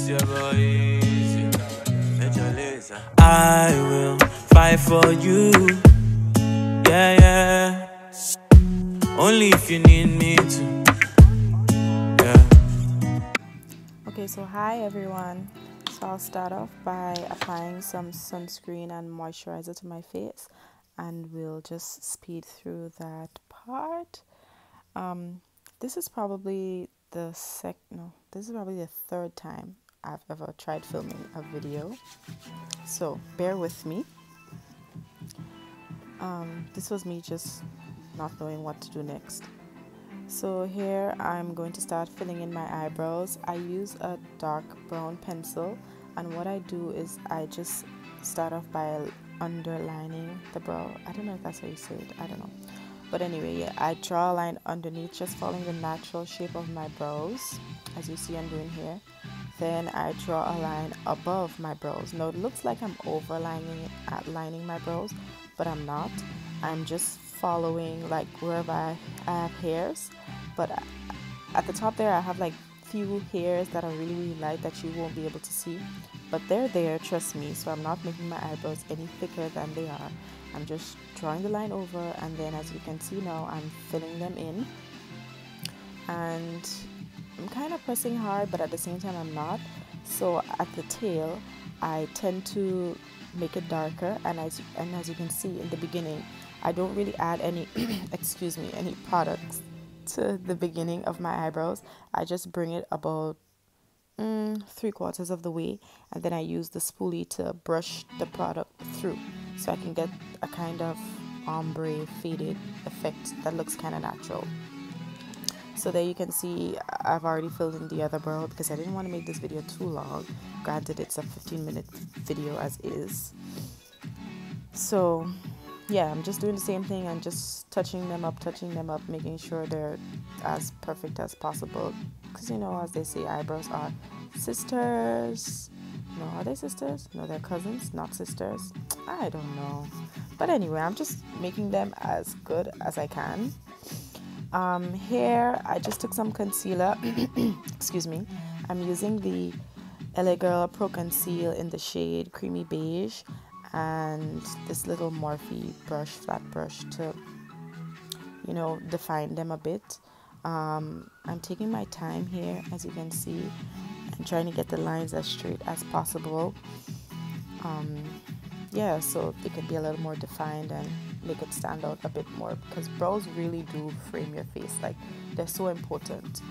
I will fight for you. Yeah, yeah. Only if you need me to. Yeah. Okay, so hi everyone. So I'll start off by applying some sunscreen and moisturizer to my face, and we'll just speed through that part. This is probably the third time I've ever tried filming a video, so bear with me. This was me just not knowing what to do next. So here I'm going to start filling in my eyebrows. I use a dark brown pencil, and what I do is I just start off by underlining the brow. I don't know if that's how you say it, I don't know. But anyway, yeah, I draw a line underneath, just following the natural shape of my brows, as you see I'm doing here. Then I draw a line above my brows. Now it looks like I'm lining my brows, but I'm not. I'm just following like wherever I have hairs, but at the top there I have like few hairs that are really light that you won't be able to see, but they're there, trust me. So I'm not making my eyebrows any thicker than they are. I'm just drawing the line over, and then as you can see now I'm filling them in, and I'm kind of pressing hard, but at the same time I'm not. So at the tail I tend to make it darker, and as you can see in the beginning I don't really add any excuse me, any products to the beginning of my eyebrows. I just bring it about 3/4 of the way, and then I use the spoolie to brush the product through, so I can get a kind of ombre faded effect that looks kind of natural. So there you can see I've already filled in the other brow because I didn't want to make this video too long. Granted, it's a 15-minute video as is. So yeah, I'm just doing the same thing and just touching them up, making sure they're as perfect as possible. Because you know, as they say, eyebrows are sisters. No, are they sisters? No, they're cousins, not sisters. I don't know. But anyway, I'm just making them as good as I can. Here, I just took some concealer. Excuse me. I'm using the LA Girl Pro Conceal in the shade Creamy Beige, and this little Morphe brush, flat brush, to, you know, define them a bit. I'm taking my time here, as you can see, and trying to get the lines as straight as possible. Yeah, so they can be a little more defined and make it stand out a bit more, because brows really do frame your face. Like, they're so important.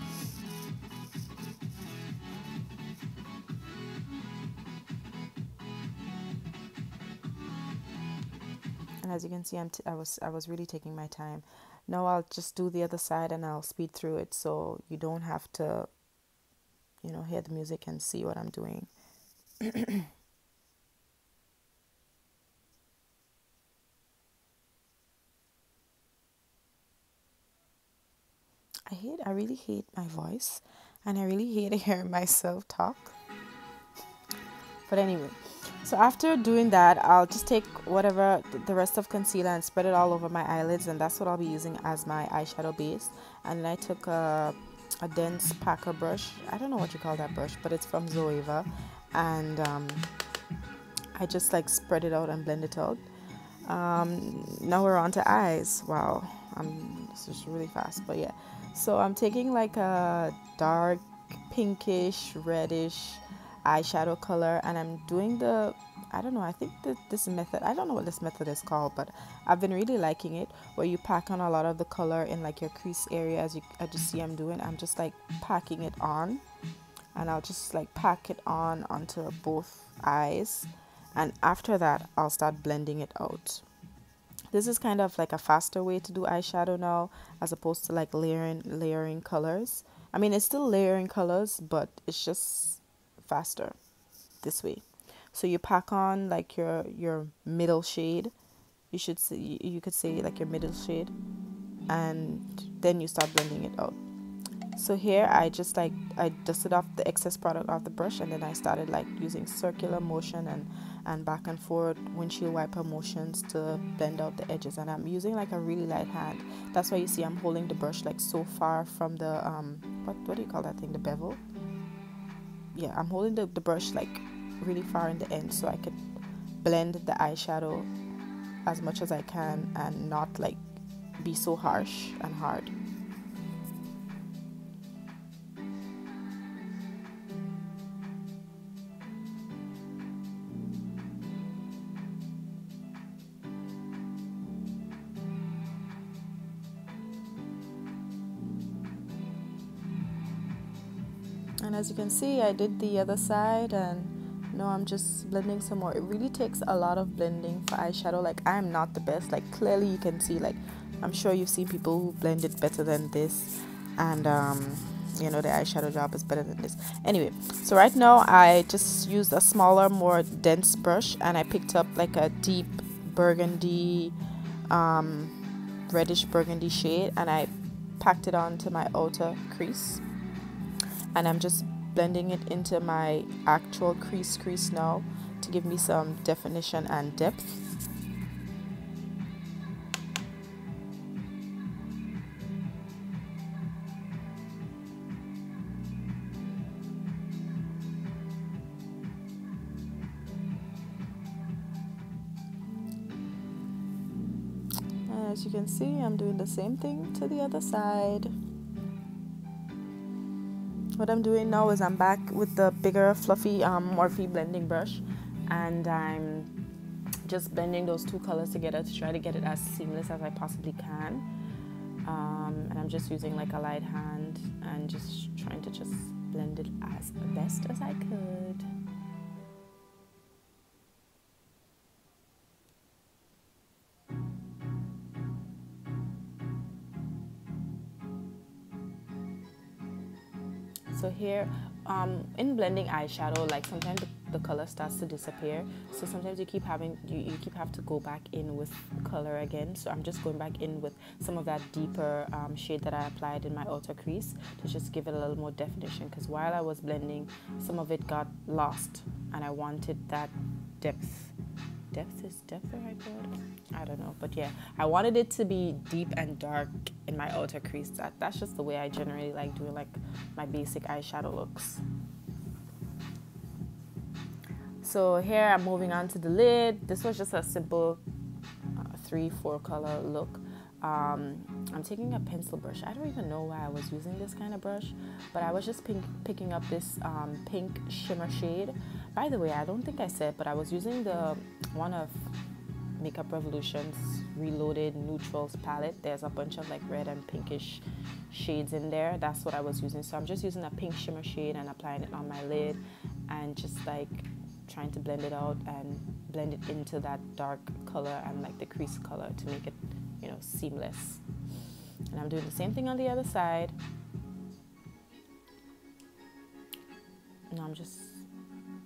And as you can see, I was really taking my time. Now I'll just do the other side and I'll speed through it, so you don't have to, you know, hear the music and see what I'm doing. I really hate my voice, and I really hate hearing myself talk. But anyway, so after doing that, I'll just take whatever the rest of concealer and spread it all over my eyelids, and that's what I'll be using as my eyeshadow base. And then I took a dense packer brush. I don't know what you call that brush, but it's from Zoeva, and I just like spread it out and blend it out. Now we're on to eyes. Wow, this is really fast, but yeah. So I'm taking like a dark pinkish reddish eyeshadow color, and I'm doing I don't know, I think that this method, I don't know what this method is called, but I've been really liking it, where you pack on a lot of the color in like your crease area. As you just see I'm doing, I'm just like packing it on, and I'll just like pack it on onto both eyes, and after that I'll start blending it out. This is kind of like a faster way to do eyeshadow now, as opposed to like layering colors. I mean, it's still layering colors, but it's just faster this way. So you pack on like your middle shade. You could say like your middle shade, and then you start blending it out. So here I dusted off the excess product off the brush, and then I started like using circular motion and back and forth windshield wiper motions to blend out the edges, and I'm using like a really light hand. That's why you see I'm holding the brush like so far from the what do you call that thing, the bevel? yeah, I'm holding the brush like really far in the end so I could blend the eyeshadow as much as I can and not like be so harsh and hard. And as you can see, I did the other side, and now I'm just blending some more. It really takes a lot of blending for eyeshadow. Like, I'm not the best. Like, clearly you can see, like, I'm sure you've seen people who blend it better than this, and you know, the eyeshadow job is better than this. Anyway, so right now I just used a smaller, more dense brush, and I picked up like a deep burgundy, reddish burgundy shade, and I packed it onto my outer crease, and I'm just blending it into my actual crease now to give me some definition and depth. And as you can see, I'm doing the same thing to the other side. What I'm doing now is I'm back with the bigger fluffy Morphe blending brush, and I'm just blending those two colors together to try to get it as seamless as I possibly can. And I'm just using like a light hand and just trying to just blend it as best as I could. So here, in blending eyeshadow, like sometimes the color starts to disappear. So sometimes you keep having you have to go back in with color again. So I'm just going back in with some of that deeper shade that I applied in my outer crease to just give it a little more definition. Because while I was blending, some of it got lost, and I wanted that depth. Depth is depth the right word? I don't know, but yeah, I wanted it to be deep and dark in my outer crease. That's just the way I generally like doing like my basic eyeshadow looks. So here I'm moving on to the lid. This was just a simple 3-4 color look. I'm taking a pencil brush. I don't even know why I was using this kind of brush, but I was just picking up this pink shimmer shade. By the way, I don't think I said, but I was using the one of Makeup Revolution's Reloaded Newtrals palette. There's a bunch of like red and pinkish shades in there. That's what I was using. So I'm just using a pink shimmer shade and applying it on my lid, and just like trying to blend it out and blend it into that dark color and like the crease color to make it, you know, seamless. And I'm doing the same thing on the other side. Now I'm just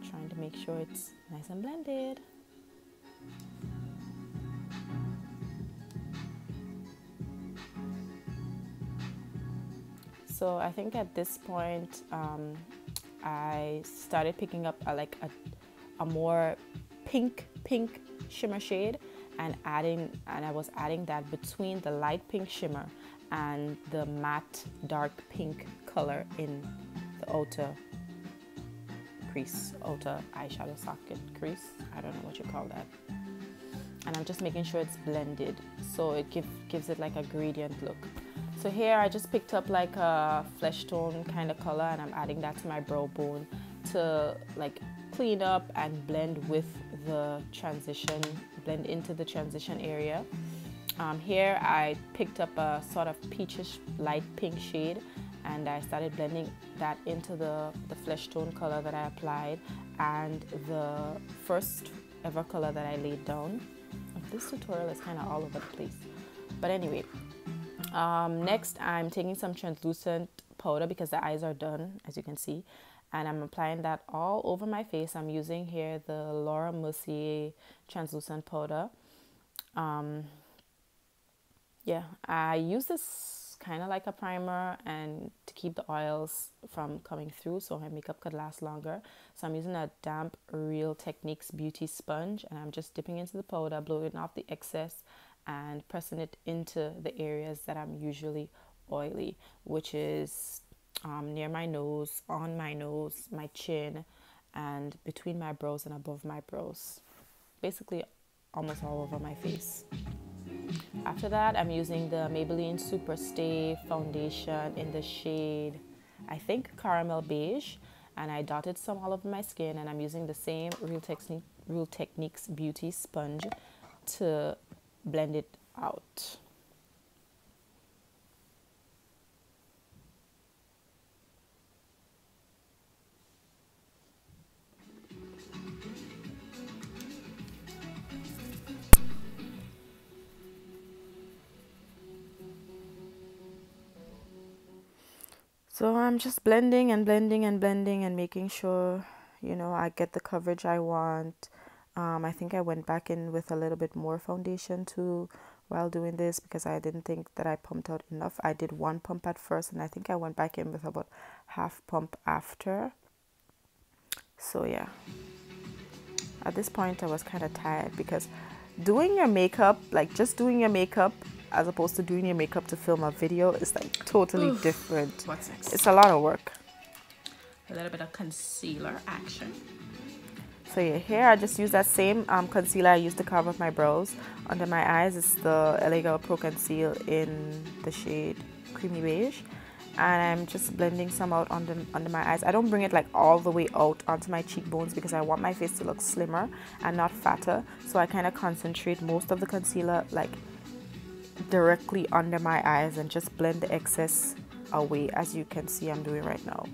trying to make sure it's nice and blended. So I think at this point, I started picking up a more pink shimmer shade, and I was adding that between the light pink shimmer and the matte dark pink color in the outer crease, outer eyeshadow socket crease. I don't know what you call that. And I'm just making sure it's blended so it gives it like a gradient look. So here I just picked up like a flesh tone kind of color, and I'm adding that to my brow bone to like clean up and blend with the transition, blend into the transition area. Here I picked up a sort of peachish light pink shade, and I started blending that into the flesh tone color that I applied and the first ever color that I laid down. This tutorial is kind of all over the place, but anyway, next I'm taking some translucent powder because the eyes are done, as you can see, and I'm applying that all over my face. I'm using here the Laura Mercier translucent powder. Yeah, I use this kind of like a primer and to keep the oils from coming through so my makeup could last longer. So I'm using a damp Real Techniques beauty sponge, and I'm just dipping into the powder, blowing off the excess and pressing it into the areas that I'm usually oily, which is near my nose, on my nose, my chin, and between my brows and above my brows. Basically, almost all over my face. After that, I'm using the Maybelline SuperStay foundation in the shade, I think, Caramel Beige. And I dotted some all over my skin, and I'm using the same Real Techniques Beauty Sponge to blend it out. So I'm just blending and blending and blending and making sure, you know, I get the coverage I want. I think I went back in with a little bit more foundation too while doing this because I didn't think that I pumped out enough. I did one pump at first, and I think I went back in with about half pump after. So yeah, at this point I was kind of tired because doing your makeup, like just doing your makeup as opposed to doing your makeup to film a video is like totally different. What's next? It's a lot of work. A little bit of concealer action. So yeah, here I just use that same concealer I used to cover up my brows. Under my eyes, it's the LA Girl Pro Conceal in the shade Creamy Beige. And I'm just blending some out under my eyes. I don't bring it like all the way out onto my cheekbones because I want my face to look slimmer and not fatter. So I kind of concentrate most of the concealer like directly under my eyes and just blend the excess away, as you can see I'm doing right now.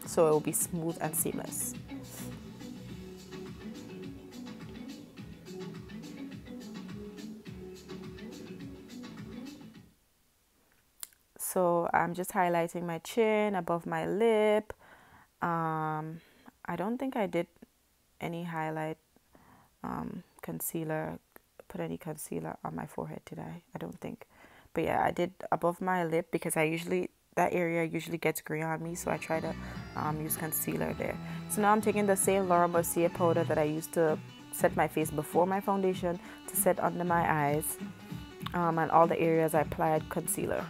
So it will be smooth and seamless. So I'm just highlighting my chin, above my lip. I don't think I did any highlight concealer, put any concealer on my forehead, did I? I don't think. But yeah, I did above my lip because that area usually gets gray on me, so I try to use concealer there. So now I'm taking the same Laura Mercier powder that I used to set my face before my foundation to set under my eyes, and all the areas I applied concealer.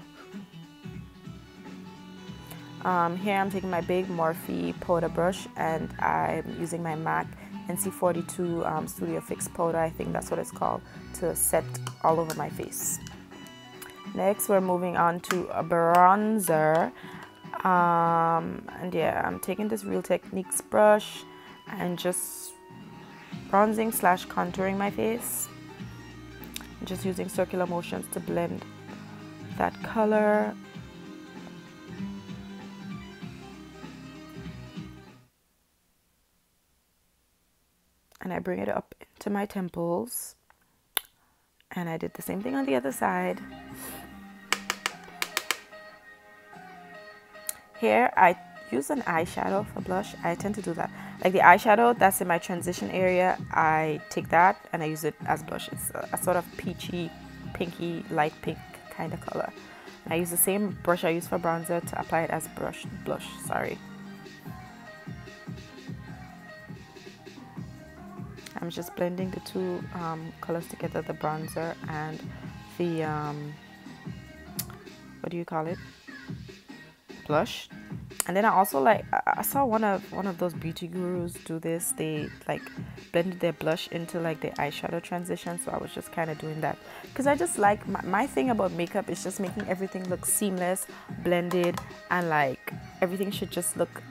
Here I'm taking my big Morphe powder brush, and I'm using my MAC NC42 Studio Fix powder, I think that's what it's called, to set all over my face. Next, we're moving on to a bronzer. And yeah, I'm taking this Real Techniques brush and just bronzing / contouring my face. I'm just using circular motions to blend that color. And I bring it up into my temples. And I did the same thing on the other side. Here, I use an eyeshadow for blush. I tend to do that. Like the eyeshadow that's in my transition area, I take that and I use it as blush. It's a sort of peachy, pinky, light pink kind of color. And I use the same brush I use for bronzer to apply it as blush. Sorry. I'm just blending the two colors together, the bronzer and the, what do you call it? Blush. And then I also I saw one of those beauty gurus do this. They like blended their blush into like the eyeshadow transition. So I was just kind of doing that because I just like, my thing about makeup is just making everything look seamless, blended, and like everything should just look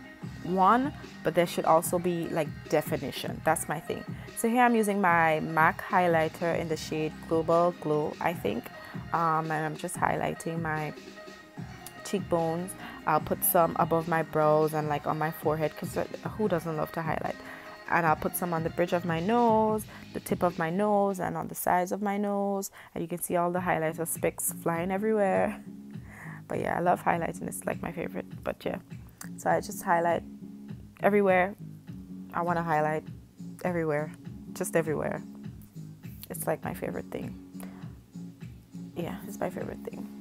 one, but there should also be like definition. That's my thing. So here I'm using my MAC highlighter in the shade Global Glow, I think, and I'm just highlighting my cheekbones. I'll put some above my brows and like on my forehead because who doesn't love to highlight? And I'll put some on the bridge of my nose, the tip of my nose, and on the sides of my nose. And you can see all the highlighter specks flying everywhere. But yeah, I love highlighting. It's like my favorite. But yeah, so I just highlight everywhere. I want to highlight everywhere, just everywhere. It's like my favorite thing. Yeah, it's my favorite thing.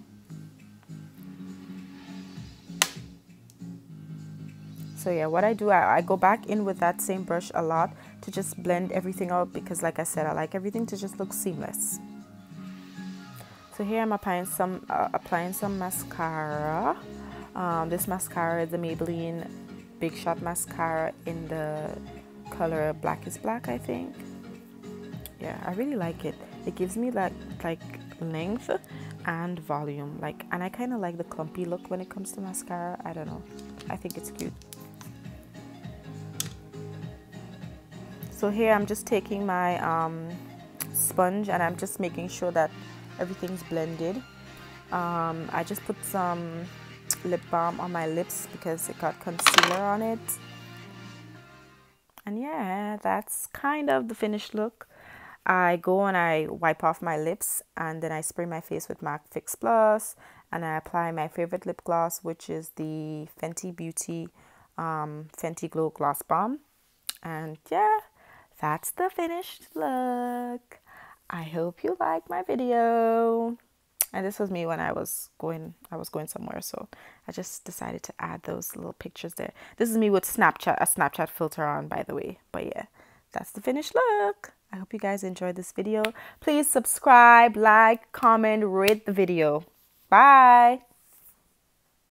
So yeah, what I do, I go back in with that same brush a lot to just blend everything out because like I said, I like everything to just look seamless. So here I'm applying some mascara. This mascara is the Maybelline Big Shot Mascara in the color Black is Black, I think. Yeah, I really like it. It gives me that like length and volume, and I kind of like the clumpy look when it comes to mascara. I don't know, I think it's cute. So here I'm just taking my sponge and I'm just making sure that everything's blended. I just put some lip balm on my lips because it got concealer on it. And yeah, that's kind of the finished look. I go and I wipe off my lips and then I spray my face with MAC Fix Plus and I apply my favorite lip gloss, which is the Fenty Beauty Fenty Glow Gloss Balm. And yeah, that's the finished look. I hope you liked my video. And this was me when I was going somewhere, so I just decided to add those little pictures there. This is me with a Snapchat filter on, by the way. But yeah, that's the finished look. I hope you guys enjoyed this video. Please subscribe, like, comment, rate the video. Bye.